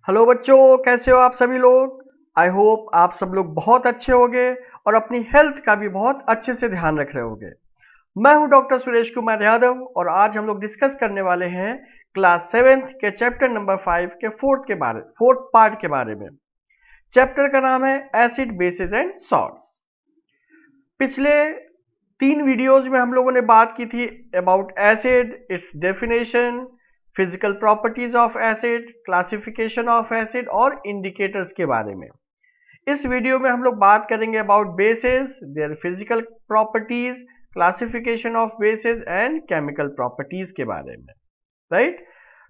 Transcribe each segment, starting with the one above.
Hello बच्चों, कैसे हो आप सभी लोग। आई होप आप सब लोग बहुत अच्छे होंगे और अपनी हेल्थ का भी बहुत अच्छे से ध्यान रख रहे होंगे। मैं हूं डॉक्टर सुरेश कुमार यादव और आज हम लोग डिस्कस करने वाले हैं क्लास 7th के चैप्टर नंबर 5 के फोर्थ पार्ट के बारे में। चैप्टर का नाम है एसिड बेसिस एंड सॉल्ट्स। पिछले 3 वीडियोज में हम लोगों ने बात की थी about acid, it's definition, physical properties of acid, classification of acid और इंडिकेटर्स के बारे में। इस वीडियो में हम लोग बात करेंगे about basis, their physical properties, classification of basis and chemical properties के बारे में, राइट।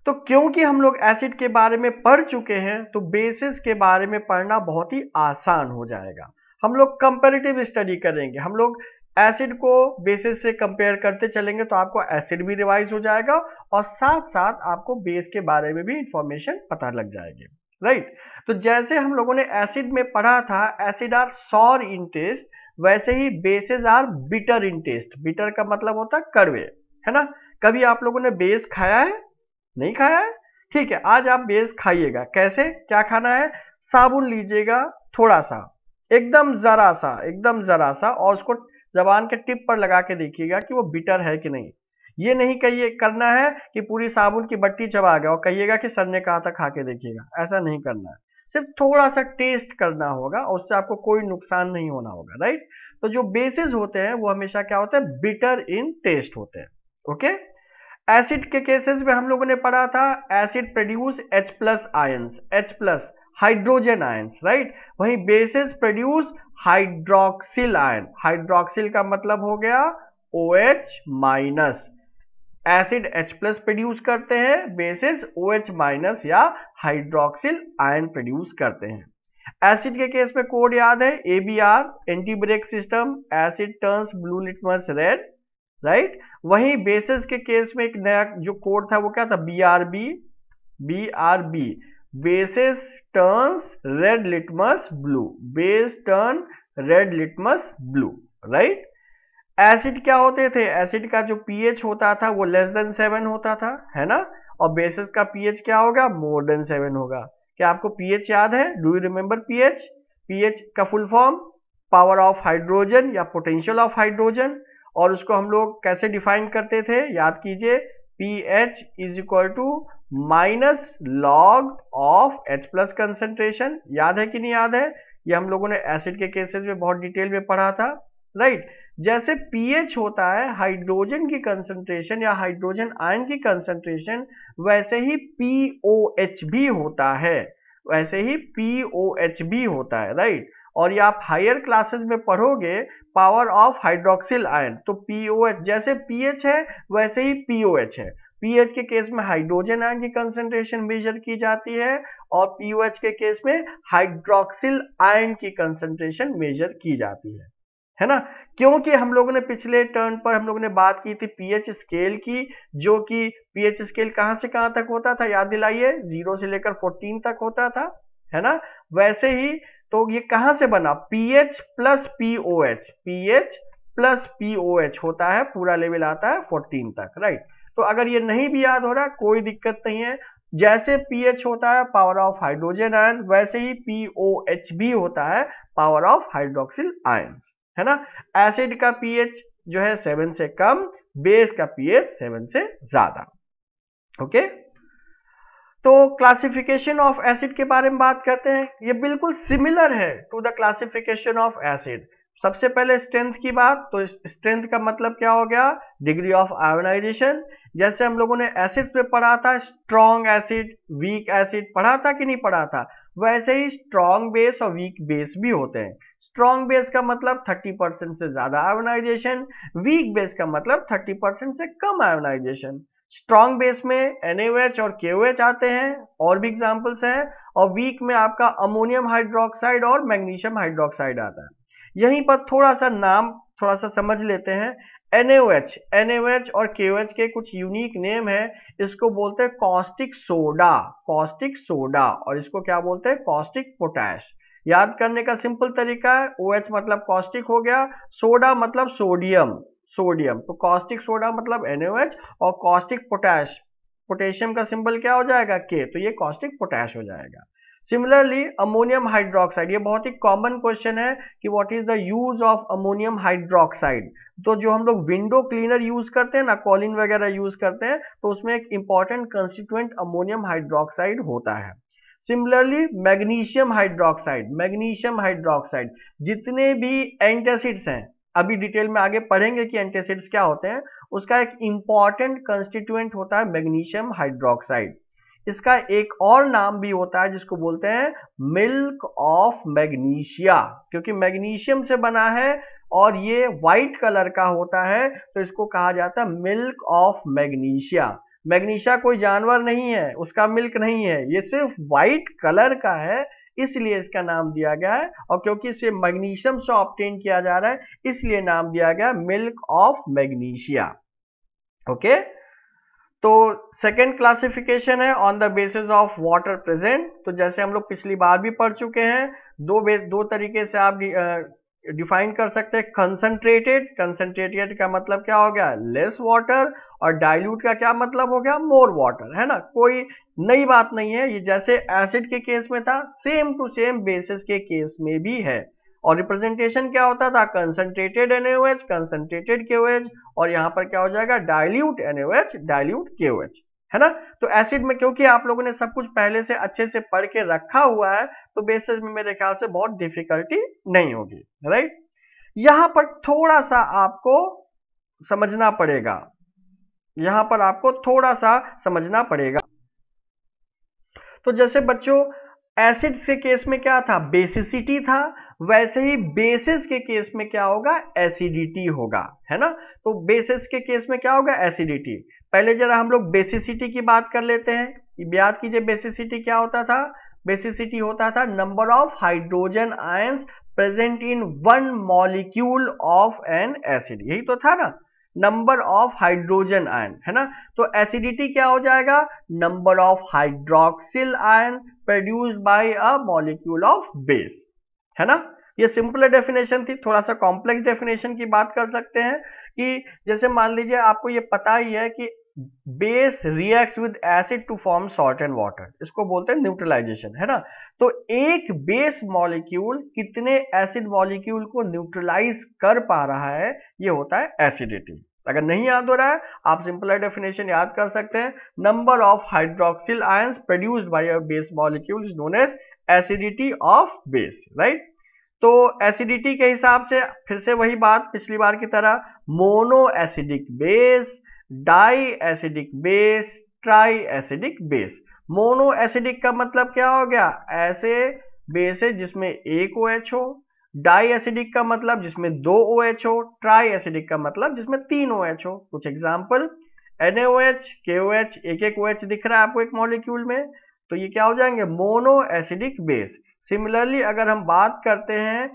तो क्योंकि हम लोग एसिड के बारे में पढ़ चुके हैं तो बेसिस के बारे में पढ़ना बहुत ही आसान हो जाएगा। हम लोग कंपैरेटिव स्टडी करेंगे, हम लोग एसिड को बेसिस से कंपेयर करते चलेंगे तो आपको एसिड भी रिवाइज हो जाएगा और साथ साथ आपको बेस के बारे में भी इंफॉर्मेशन पता लग जाएगी, राइट। तो जैसे हम लोगों ने एसिड में पढ़ा था acid are sour in taste, वैसे ही bases are bitter in taste. Bitter का मतलब होता है कड़वे, है ना। कभी आप लोगों ने बेस खाया है? नहीं खाया है? ठीक है, आज आप बेस खाइएगा। कैसे, क्या खाना है? साबुन लीजिएगा थोड़ा सा, एकदम जरा सा और उसको जबान के टिप पर लगा के देखिएगा कि वो बिटर है कि नहीं। ये नहीं कहिए करना है कि पूरी साबुन की बट्टी चबा गया और कहिएगा कि सर ने कहा था खा के देखिएगा, ऐसा नहीं करना है। सिर्फ थोड़ा सा टेस्ट करना होगा और उससे आपको कोई नुकसान नहीं होना होगा, राइट। तो जो बेसिस होते हैं वो हमेशा क्या होते हैं? बिटर इन टेस्ट होते हैं। ओके। एसिड के केसेस में हम लोगों ने पढ़ा था acid produce H plus ions, H plus hydrogen ions, right. वहीं bases produce hydroxyl ion. Hydroxyl का मतलब हो गया OH minus. Acid H plus produce करते हैं, बेसिस OH माइनस या हाइड्रोक्सिल आयन प्रोड्यूस करते हैं। एसिड के केस में कोड याद है ABR, anti brake system, asset turns blue litmus red, right. वहीं बेसिस के केस में एक नया जो कोड था वो क्या था? BRB, basis turns red litmus blue, base turn red litmus blue, right. Acid क्या होते थे? एसिड का जो पीएच होता था वो लेस देन 7 होता था, है ना। और बेसिस का पीएच क्या होगा? मोर देन 7 होगा। क्या आपको पीएच याद है? Do you remember pH? PH का full form power of hydrogen या पोटेंशियल ऑफ हाइड्रोजन, और उसको हम लोग कैसे डिफाइन करते थे? याद कीजिए, pH is equal to minus log of H plus concentration. याद है कि नहीं याद है? ये हम लोगों ने एसिड के केसेस में बहुत डिटेल में पढ़ा था, राइट। जैसे पीएच होता है हाइड्रोजन की कंसंट्रेशन या हाइड्रोजन आयन की कंसंट्रेशन, वैसे ही पीओएच भी होता है, राइट। और ये आप हायर क्लासेस में पढ़ोगे पावर ऑफ हाइड्रोक्सिल आयन, तो पीओएच जैसे पीएच है वैसे ही पीओएच है। पीएच के केस में हाइड्रोजन आयन की कंसंट्रेशन मेजर की जाती है और पीओएच के केस में हाइड्रोक्सिल आयन की कंसंट्रेशन मेजर की जाती है ना। क्योंकि हम लोगों ने पिछले टर्न पर हम लोगों ने बात की थी पीएच स्केल की, जो कि पीएच स्केल कहां से कहां तक होता था? याद दिलाइए, 0 से लेकर 14 तक होता था, है ना। वैसे ही तो ये कहां से बना? PH plus pOH, pH plus pOH होता है, पूरा लेवल आता है 14 तक, राइट। तो अगर ये नहीं भी याद हो रहा कोई दिक्कत नहीं है। जैसे पीएच होता है पावर ऑफ हाइड्रोजन आयन, वैसे ही पीओएच भी होता है पावर ऑफ हाइड्रोक्सिल आयंस, है ना। एसिड का पीएच जो है 7 से कम, बेस का पीएच 7 से ज्यादा। ओके। तो क्लासिफिकेशन ऑफ एसिड के बारे में बात करते हैं। ये बिल्कुल सिमिलर है to the classification of acid. सबसे पहले स्ट्रेंथ की बात, तो स्ट्रेंथ का मतलब क्या हो गया? Degree of ionization. जैसे हम लोगों ने एसिड्स में पढ़ा था स्ट्रॉन्ग एसिड, वीक एसिड, पढ़ा था कि नहीं पढ़ा था? वैसे ही स्ट्रॉन्ग बेस और वीक बेस भी होते हैं। स्ट्रॉन्ग बेस का मतलब 30% से ज्यादा आयोनाइजेशन, वीक बेस का मतलब 30% से कम आयोनाइजेशन। स्ट्रॉन्ग बेस में NaOH और KOH आते हैं, और भी एग्जांपल्स हैं। और वीक में आपका अमोनियम हाइड्रोक्साइड और मैग्नीशियम हाइड्रोक्साइड आता है। यहीं पर थोड़ा सा नाम थोड़ा सा समझ लेते हैं। NaOH और KOH के कुछ यूनिक नेम है। इसको बोलते हैं कॉस्टिक सोडा, और इसको क्या बोलते हैं? Caustic potash. याद करने का सिंपल तरीका है, OH मतलब कॉस्टिक हो गया, सोडा मतलब सोडियम, तो कॉस्टिक सोडा मतलब NaOH और कॉस्टिक पोटैश पोटेशियम का सिंबल क्या हो जाएगा, के, तो ये कॉस्टिक पोटैश हो जाएगा। सिमिलरली अमोनियम हाइड्रोक्साइड, ये बहुत ही कॉमन क्वेश्चन है कि what is the use of ammonium hydroxide. तो जो हम लोग विंडो क्लीनर यूज करते हैं ना, कॉलिन वगैरह यूज करते हैं, तो उसमें एक इंपॉर्टेंट कंस्टिट्यूएंट अमोनियम हाइड्रोक्साइड होता है। Similarly magnesium hydroxide, magnesium hydroxide, जितने भी एंटासिड्स हैं, अभी डिटेल में आगे पढ़ेंगे कि एंटासिड्स क्या होते हैं, उसका एक इंपॉर्टेंट कंस्टिट्यूएंट होता है मैग्नीशियम हाइड्रोक्साइड। इसका एक और नाम भी होता है जिसको बोलते हैं मिल्क ऑफ मैग्नीशिया, क्योंकि मैग्नीशियम से बना है और ये व्हाइट कलर का होता है, तो इसको कहा जाता है मिल्क ऑफ मैग्नीशिया। मैग्नीशिया कोई जानवर नहीं है, उसका मिल्क नहीं है, ये सिर्फ व्हाइट कलर का है, इसलिए इसका नाम दिया गया है। और क्योंकि इसे मैग्नीशियम से ऑब्टेन किया जा रहा है, इसलिए नाम दिया गया मिल्क ऑफ मैग्नीशिया। ओके, तो सेकेंड क्लासिफिकेशन है on the basis of water present. तो जैसे हम लोग पिछली बार भी पढ़ चुके हैं, दो तरीके से आप डिफाइन कर सकते हैं। कंसंट्रेटेड, कंसंट्रेटेड का मतलब क्या हो गया, लेस वाटर, और डाइल्यूट का क्या मतलब हो गया, मोर वाटर, है ना। कोई नई बात नहीं है, ये जैसे एसिड के केस में था, सेम टू सेम बेसिस के केस में भी है। और रिप्रेजेंटेशन क्या होता था, कंसंट्रेटेड NaOH, कंसंट्रेटेड KOH, और यहां पर क्या हो जाएगा, डाइल्यूट NaOH, डाइल्यूट KOH, है ना। तो एसिड में क्योंकि आप लोगों ने सब कुछ पहले से अच्छे से पढ़ के रखा हुआ है, तो बेसिस में मेरे ख्याल से बहुत डिफिकल्टी नहीं होगी, राइट। यहां पर थोड़ा सा आपको समझना पड़ेगा, यहां पर आपको थोड़ा सा समझना पड़ेगा। तो जैसे बच्चों एसिड के केस में क्या था, बेसिसिटी था, वैसे ही बेसिस के केस में क्या होगा, एसिडिटी होगा, है ना। तो बेसिस के केस में क्या होगा, एसिडिटी। पहले जरा हम लोग बेसिसिटी की बात कर लेते हैं। याद कीजिए बेसिसिटी क्या होता था, बेसिसिटी होता था number of hydrogen ions present in one molecule of N acid, यही तो था ना, नंबर ऑफ हाइड्रोजन आयन, है ना। तो एसिडिटी क्या हो जाएगा, number of hydroxyl ion produced by a molecule of base, है ना। ये सिंपल डेफिनेशन थी, थोड़ा सा कॉम्प्लेक्स डेफिनेशन की बात कर सकते हैं कि जैसे मान लीजिए आपको ये पता ही है कि base reacts with acid to form salt and water, इसको बोलते हैं न्यूट्रलाइजेशन, है ना। तो एक बेस मॉलिक्यूल कितने एसिड मॉलिक्यूल को न्यूट्रलाइज कर पा रहा है, ये होता है एसिडिटी। अगर नहीं याद हो रहा है, आप सिंपल डेफिनेशन याद कर सकते हैं, number of hydroxyl ions produced by a base molecule is known as acidity of base, right. तो एसिडिटी के हिसाब से फिर से वही बात पिछली बार की तरह, mono acidic base, di acidic base, tri acidic base. Mono acidic का मतलब क्या हो गया, ऐसे बेस है जिसमें एक OH हो। डाई एसिडिक का मतलब जिसमें दो OH हो। ट्राई एसिडिक का मतलब जिसमें तीन OH हो। कुछ एग्जांपल, NaOH, KOH, एक एक OH दिख रहा है आपको एक मॉलिक्यूल में, तो ये क्या हो जाएंगे, मोनो एसिडिक बेस। सिमिलरली अगर हम बात करते हैं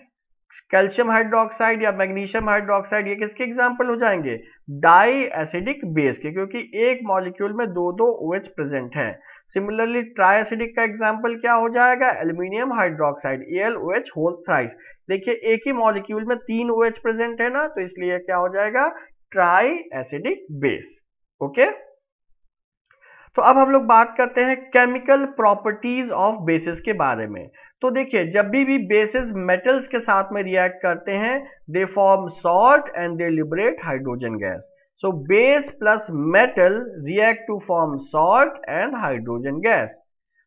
कैल्शियम हाइड्रोक्साइड या मैग्नीशियम हाइड्रोक्साइड, ये किसके एग्जांपल हो जाएंगे, डाई एसिडिक बेस के, क्योंकि एक मॉलिक्यूल में दो दो OH प्रेजेंट है। सिमिलरली ट्राई एसिडिक का एग्जांपल क्या हो जाएगा, aluminium hydroxide, AlOH whole thrice. देखिए एक ही मॉलिक्यूल में तीन OH प्रेजेंट है ना, तो इसलिए क्या हो जाएगा, ट्राई एसिडिक बेस। ओके, तो अब हम लोग बात करते हैं केमिकल प्रॉपर्टीज ऑफ बेसिस के बारे में। तो देखिए जब भी बेसिस मेटल्स के साथ में रिएक्ट करते हैं, they form salt and they liberate hydrogen gas. So base plus metal react to form salt and hydrogen gas.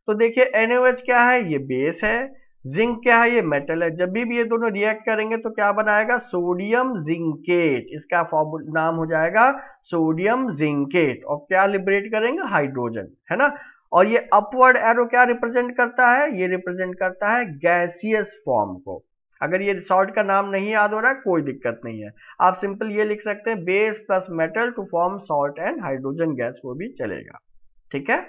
तो देखिए NaOH क्या है, ये बेस है, जिंक क्या है, ये मेटल है। जब भी ये दोनों रिएक्ट करेंगे तो क्या बनाएगा, सोडियम जिंकेट, इसका नाम हो जाएगा सोडियम जिंकेट। और क्या लिबरेट करेंगे, हाइड्रोजन, है ना। और ये अपवर्ड एरो क्या रिप्रेजेंट करता है, ये रिप्रेजेंट करता है गैसियस फॉर्म को। अगर ये सॉल्ट का नाम नहीं याद हो रहा है कोई दिक्कत नहीं है, आप सिंपल ये लिख सकते हैं base plus metal to form salt and hydrogen gas, वो भी चलेगा, ठीक है।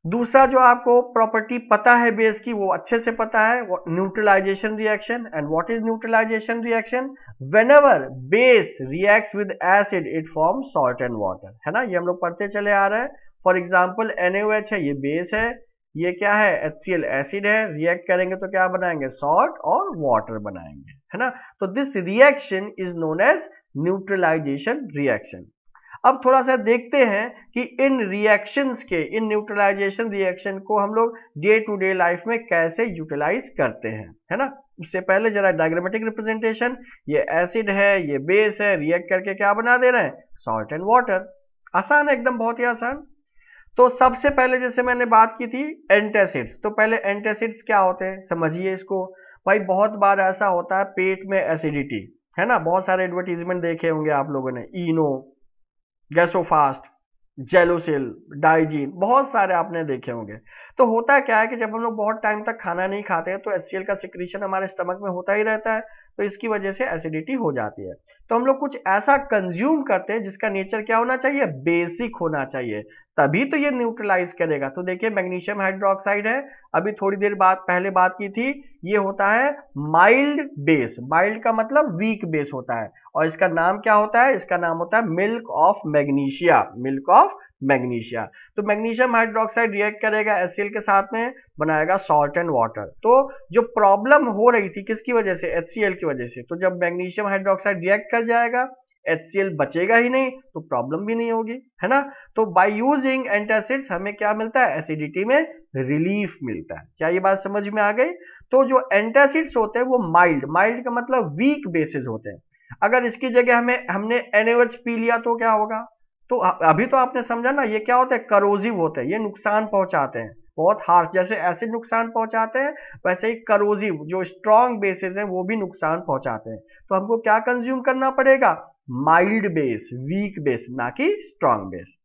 दूसरा जो आपको प्रॉपर्टी पता है बेस की, वो अच्छे से पता है, neutralization reaction. And what is neutralization reaction, whenever base reacts with acid it form salt and water, है ना, ये हम लोग पढ़ते चले आ रहे हैं। फॉर एग्जांपल NaOH है, ये बेस है, ये क्या है, HCl एसिड है, रिएक्ट करेंगे तो क्या बनाएंगे, सॉल्ट और वाटर बनाएंगे, है ना। तो this reaction is known as neutralization reaction. अब थोड़ा सा देखते हैं कि इन रिएक्शंस के, इन न्यूट्रलाइजेशन रिएक्शन को हम लोग डे टू डे लाइफ में कैसे यूटिलाइज करते हैं, है ना। उससे पहले जरा डायग्रामेटिक रिप्रेजेंटेशन, ये एसिड है, ये बेस है, रिएक्ट करके क्या बना दे रहे हैं, सॉल्ट एंड वाटर। आसान है एकदम, बहुत ही आसान। तो सबसे पहले जैसे मैंने बात की थी एंटासिड्स, तो पहले एंटासिड्स क्या होते हैं समझिए इसको। भाई बहुत बार ऐसा होता है पेट में एसिडिटी, है ना, बहुत सारे एडवर्टीजमेंट देखे होंगे आप लोगों ने, इनो, गैसोफास्ट, जेलोसिल, डाइजीन, बहुत सारे आपने देखे होंगे। तो होता क्या है कि जब हम लोग बहुत टाइम तक खाना नहीं खाते हैं तो HCl का सिक्रीशन हमारे स्टमक में होता ही रहता है, तो इसकी वजह से एसिडिटी हो जाती है। तो हम लोग कुछ ऐसा कंज्यूम करते हैं जिसका नेचर क्या होना चाहिए, बेसिक होना चाहिए, तभी तो ये न्यूट्रलाइज करेगा। तो देखिए मैग्नीशियम हाइड्रोक्साइड है, अभी थोड़ी देर बाद पहले बात की थी, ये होता है माइल्ड बेस, माइल्ड का मतलब वीक बेस होता है, और इसका नाम क्या होता है, इसका नाम होता है milk of magnesia, milk of magnesia. तो मैग्नीशियम हाइड्रोक्साइड रिएक्ट करेगा HCl के साथ में, बनाएगा सॉल्ट एंड वाटर। तो जो प्रॉब्लम हो रही थी किसकी वजह से, HCl की वजह से, तो जब मैग्नीशियम हाइड्रोक्साइड रिएक्ट कर जाएगा, HCl बचेगा ही नहीं तो प्रॉब्लम भी नहीं होगी, है ना। तो बाय यूजिंग एंटासिड्स हमें क्या मिलता है, एसिडिटी में रिलीफ मिलता है। क्या ये बात समझ में आ गई। तो जो एंटासिड्स होते हैं वो माइल्ड, माइल्ड का मतलब वीक बेसिस होते हैं। अगर इसकी जगह हमने NaOH पी लिया तो क्या होगा, तो अभी तो आपने समझा ना, ये क्या होता है, करोजिव होते हैं, ये नुकसान पहुंचाते हैं, बहुत हार्श, जैसे एसिड नुकसान पहुंचाते हैं वैसे ही करोजिव जो स्ट्रॉन्ग बेसिस हैं वो भी नुकसान पहुंचाते हैं। तो हमको क्या कंज्यूम करना पड़ेगा, माइल्ड बेस, वीक बेस, ना कि स्ट्रॉन्ग बेस।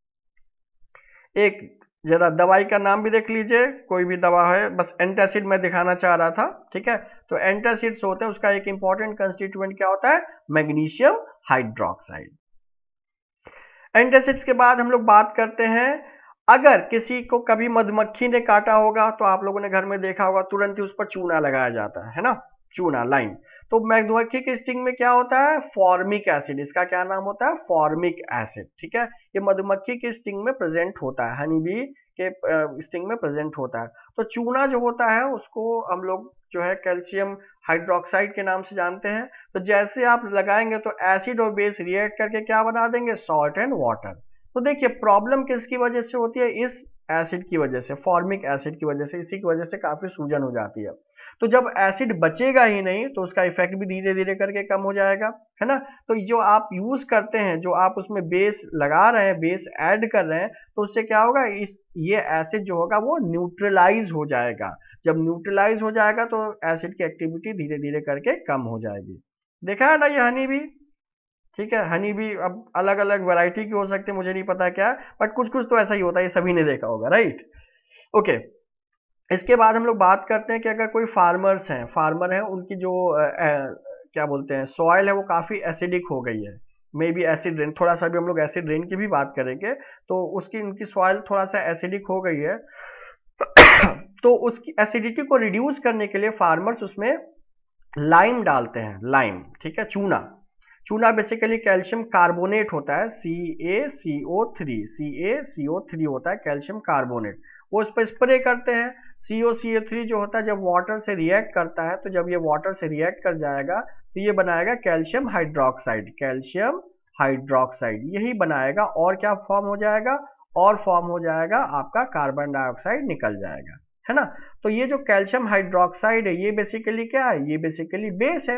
एक जरा दवाई का नाम भी देख लीजिए, कोई भी दवा है, बस एंटासिड मैं दिखाना चाह रहा था, ठीक है। तो एंटासिड्स होते हैं, उसका एक इंपॉर्टेंट कंस्टिट्यूएंट क्या होता है, मैग्नीशियम हाइड्रोक्साइड। एंटासिड्स के बाद हम लोग बात करते हैं, अगर किसी को कभी मधुमक्खी ने काटा होगा तो आप लोगों ने घर में देखा होगा तुरंत ही उस पर चूना लगाया जाता है ना, चूना, लाइम। तो मधुमक्खी के स्टिंग में क्या होता है, फॉर्मिक एसिड, इसका क्या नाम होता है, फॉर्मिक एसिड, ठीक है। ये मधुमक्खी के स्टिंग में प्रेजेंट होता है, हनी बी के स्टिंग में प्रेजेंट होता है। तो चूना जो होता है उसको हम लोग जो है कैल्शियम हाइड्रोक्साइड के नाम से जानते हैं। तो जैसे आप लगाएंगे तो एसिड और बेस रिएक्ट करके क्या बना देंगे, सॉल्ट एंड वाटर। तो देखिए प्रॉब्लम किसकी वजह से होती है, इस एसिड की वजह से, फॉर्मिक एसिड की वजह से, इसी की वजह से काफी सूजन हो जाती है। तो जब एसिड बचेगा ही नहीं तो उसका इफेक्ट भी धीरे धीरे करके कम हो जाएगा, है ना। तो जो आप यूज करते हैं, जो आप उसमें बेस लगा रहे हैं, बेस ऐड कर रहे हैं, तो उससे क्या होगा, ये एसिड जो होगा वो न्यूट्रलाइज हो जाएगा। जब न्यूट्रलाइज हो जाएगा तो एसिड की एक्टिविटी धीरे धीरे करके कम हो जाएगी। देखा है ना ये हनी भी, ठीक है। हनी भी अब अलग अलग वैरायटी की हो सकती है, मुझे नहीं पता क्या, बट कुछ कुछ तो ऐसा ही होता है, ये सभी ने देखा होगा, राइट। ओके, इसके बाद हम लोग बात करते हैं कि अगर कोई फार्मर्स हैं, फार्मर हैं, उनकी जो क्या बोलते हैं सॉइल है वो काफी एसिडिक हो गई है, मे बी एसिड रेन, थोड़ा सा भी हम लोग एसिड रेन की भी बात करेंगे, तो उनकी सॉइल थोड़ा सा एसिडिक हो गई है। तो उसकी एसिडिटी को रिड्यूस करने के लिए फार्मर्स उसमें लाइम डालते हैं, लाइम, ठीक है, चूना। चूना बेसिकली कैल्शियम कार्बोनेट होता है, CaCO3 होता है कैल्शियम कार्बोनेट, वो उस पर स्प्रे करते हैं। COCO3 जो होता है जब वाटर से रिएक्ट करता है, तो जब ये वाटर से रिएक्ट कर जाएगा तो ये बनाएगा कैल्शियम हाइड्रोक्साइड, कैल्शियम हाइड्रोक्साइड यही बनाएगा। और क्या फॉर्म हो जाएगा, और फॉर्म हो जाएगा आपका कार्बन डाइऑक्साइड निकल जाएगा, है ना। तो ये जो कैल्शियम हाइड्रोक्साइड है ये बेसिकली क्या है, ये बेसिकली बेस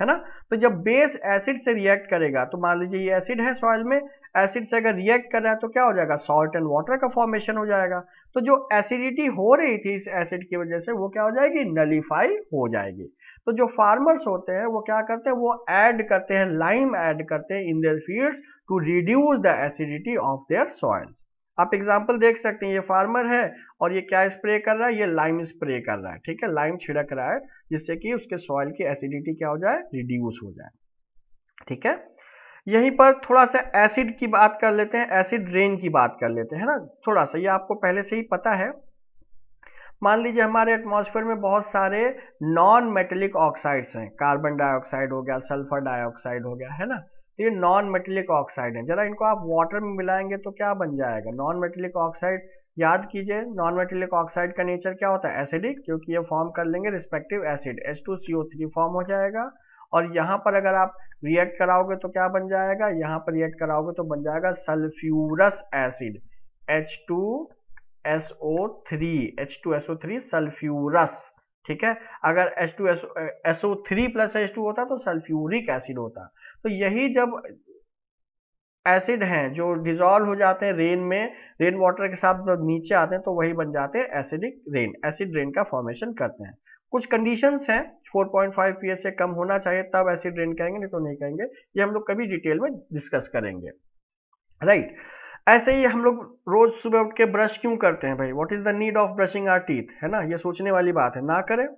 है ना। तो जब बेस एसिड से रिएक्ट करेगा, तो मान लीजिए ये एसिड है सॉइल में, एसिड से अगर रिएक्ट कर रहा है तो क्या हो जाएगा, सॉल्ट एंड वाटर का फॉर्मेशन हो जाएगा। तो जो एसिडिटी हो रही थी इस एसिड की वजह से वो क्या हो जाएगी, नलीफाई हो जाएगी। तो जो फार्मर्स होते हैं वो क्या करते हैं, वो ऐड करते हैं, लाइम ऐड करते हैं in their fields to reduce the acidity of their soils. आप एग्जाम्पल देख सकते हैं, ये फार्मर है और ये क्या स्प्रे कर रहा है, ये लाइम स्प्रे कर रहा है, ठीक है, लाइम छिड़क रहा है, जिससे कि उसके सॉइल की एसिडिटी क्या हो जाए, रिड्यूस हो जाए, ठीक है। यहीं पर थोड़ा सा एसिड की बात कर लेते हैं, एसिड रेन की बात कर लेते हैं ना, थोड़ा सा ये आपको पहले से ही पता है। मान लीजिए हमारे एटमॉस्फेयर में बहुत सारे नॉन मेटेलिक ऑक्साइड्स हैं, कार्बन डाइऑक्साइड हो गया, सल्फर डाइऑक्साइड हो गया, है ना। तो ये नॉन मेटेलिक ऑक्साइड है, जरा इनको आप वाटर में मिलाएंगे तो क्या बन जाएगा, नॉन मेटेलिक ऑक्साइड। याद कीजिए नॉन मेटेलिक ऑक्साइड का नेचर क्या होता है, एसिडिक, क्योंकि ये फॉर्म कर लेंगे रिस्पेक्टिव एसिड, H2CO3 फॉर्म हो जाएगा। और यहाँ पर अगर आप रिएक्ट कराओगे तो क्या बन जाएगा, यहाँ पर रिएक्ट कराओगे तो बन जाएगा सल्फ्यूरस एसिड H2SO3 सल्फ्यूरस। ठीक है, अगर SO3 प्लस H2 होता तो सल्फ्यूरिक एसिड होता। तो यही जब एसिड हैं जो डिजॉल्व हो जाते हैं रेन में, रेन वाटर के साथ जब नीचे आते हैं तो वही बन जाते हैं एसिडिक रेन, एसिड रेन का फॉर्मेशन करते हैं। कुछ कंडीशंस हैं, 4.5 pH से कम होना चाहिए तब एसिड रेन कहेंगे, नहीं तो नहीं कहेंगे। ये हम लोग कभी डिटेल में डिस्कस करेंगे, राइट। ऐसे ही हम लोग रोज सुबह उठ के ब्रश क्यों करते हैं भाई, what is the need of brushing our teeth, है ना, ये सोचने वाली बात है। ना करें,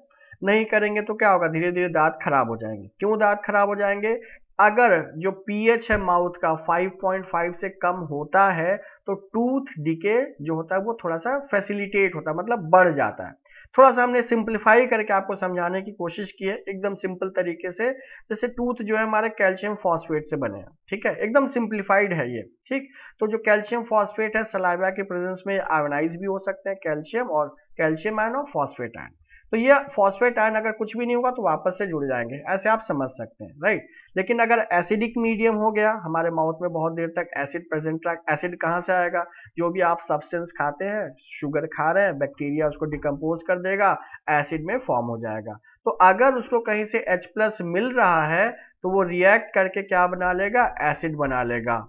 नहीं करेंगे तो क्या होगा, धीरे धीरे दांत खराब हो जाएंगे। क्यों दांत खराब हो जाएंगे, अगर जो पीएच है माउथ का 5.5 से कम होता है तो टूथ डिके जो होता है वो थोड़ा सा फैसिलिटेट होता है, मतलब बढ़ जाता है। थोड़ा सा हमने सिंप्लीफाई करके आपको समझाने की कोशिश की है एकदम सिंपल तरीके से। जैसे टूथ जो है हमारे कैल्शियम फॉस्फेट से बने हैं, ठीक है, एकदम सिंप्लीफाइड है ये, ठीक। तो जो कैल्शियम फॉस्फेट है सलाइवा के प्रेजेंस में आयोनाइज भी हो सकते हैं, कैल्शियम आयन और फॉस्फेट आयन। तो ये फॉस्फेट आयन अगर कुछ भी नहीं होगा तो वापस से जुड़ जाएंगे, ऐसे आप समझ सकते हैं, राइट। लेकिन अगर एसिडिक मीडियम हो गया, हमारे माउथ में बहुत देर तक एसिड प्रेजेंट रहा, एसिड कहाँ से आएगा, जो भी आप सब्सटेंस खाते हैं, शुगर खा रहे हैं, बैक्टीरिया उसको डिकम्पोज कर देगा, एसिड में फॉर्म हो जाएगा। तो अगर उसको कहीं से H+ मिल रहा है तो वो रिएक्ट करके क्या बना लेगा, एसिड बना लेगा।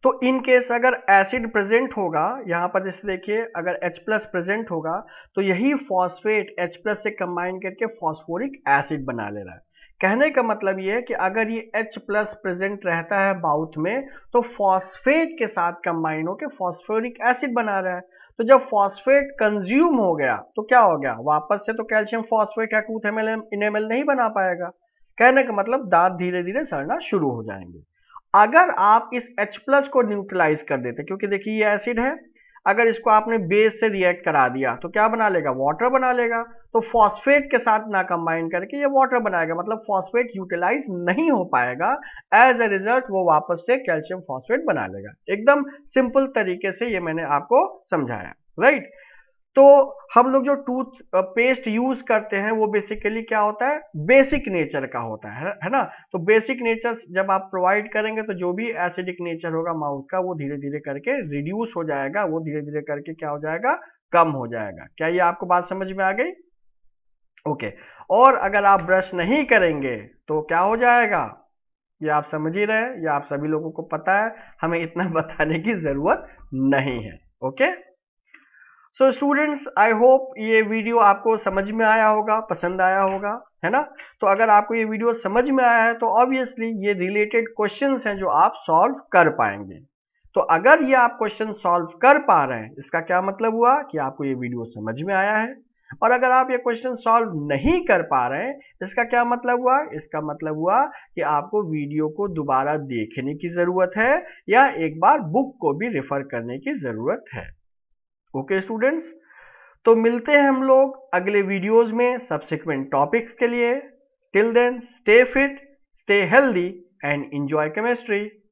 तो इन केस अगर एसिड प्रेजेंट होगा, यहां पर जैसे देखिए अगर H+ प्रेजेंट होगा तो यही फॉस्फेट H+ से कंबाइन करके फॉस्फोरिक एसिड बना ले रहा है। कहने का मतलब ये है कि अगर ये H+ प्रेजेंट रहता है माउथ में तो फॉस्फेट के साथ कंबाइन होकर फॉस्फोरिक एसिड बना रहा है। तो जब फॉस्फेट कंज्यूम हो गया तो क्या हो गया, वापस से तो कैल्शियम फॉस्फेट या टूथ इनेमल नहीं बना पाएगा। कहने का मतलब दांत धीरे धीरे सड़ना शुरू हो जाएंगे। अगर आप इस H+ को न्यूट्रलाइज कर देते, क्योंकि देखिए ये एसिड है, अगर इसको आपने बेस से रिएक्ट करा दिया तो क्या बना लेगा, वाटर बना लेगा। तो फॉस्फेट के साथ ना कंबाइन करके ये वाटर बनाएगा, मतलब फॉस्फेट यूटिलाइज नहीं हो पाएगा। एज ए रिजल्ट वो वापस से कैल्शियम फॉस्फेट बना लेगा। एकदम सिंपल तरीके से ये मैंने आपको समझाया, राइट। तो हम लोग जो टूथ पेस्ट यूज करते हैं वो बेसिकली क्या होता है, बेसिक नेचर का होता है ना। तो बेसिक नेचर जब आप प्रोवाइड करेंगे तो जो भी एसिडिक नेचर होगा माउथ का वो धीरे धीरे करके रिड्यूस हो जाएगा, वो धीरे धीरे करके क्या हो जाएगा, कम हो जाएगा। क्या ये आपको बात समझ में आ गई, ओके। और अगर आप ब्रश नहीं करेंगे तो क्या हो जाएगा, ये आप समझ ही रहे हैं, ये आप सभी लोगों को पता है, हमें इतना बताने की जरूरत नहीं है, okay. So students, I hope ये वीडियो आपको समझ में आया होगा, पसंद आया होगा, है ना। तो अगर आपको ये वीडियो समझ में आया है तो ऑब्वियसली ये रिलेटेड क्वेश्चंस हैं जो आप सॉल्व कर पाएंगे। तो अगर ये आप क्वेश्चन सॉल्व कर पा रहे हैं इसका क्या मतलब हुआ कि आपको ये वीडियो समझ में आया है। और अगर आप ये क्वेश्चन सॉल्व नहीं कर पा रहे हैं इसका क्या मतलब हुआ, इसका मतलब हुआ कि आपको वीडियो को दोबारा देखने की जरूरत है या एक बार बुक को भी रेफर करने की जरूरत है। ओके स्टूडेंट्स, तो मिलते हैं हम लोग अगले वीडियोस में सब्सिक्वेंट टॉपिक्स के लिए। Till then stay fit, stay healthy and enjoy chemistry.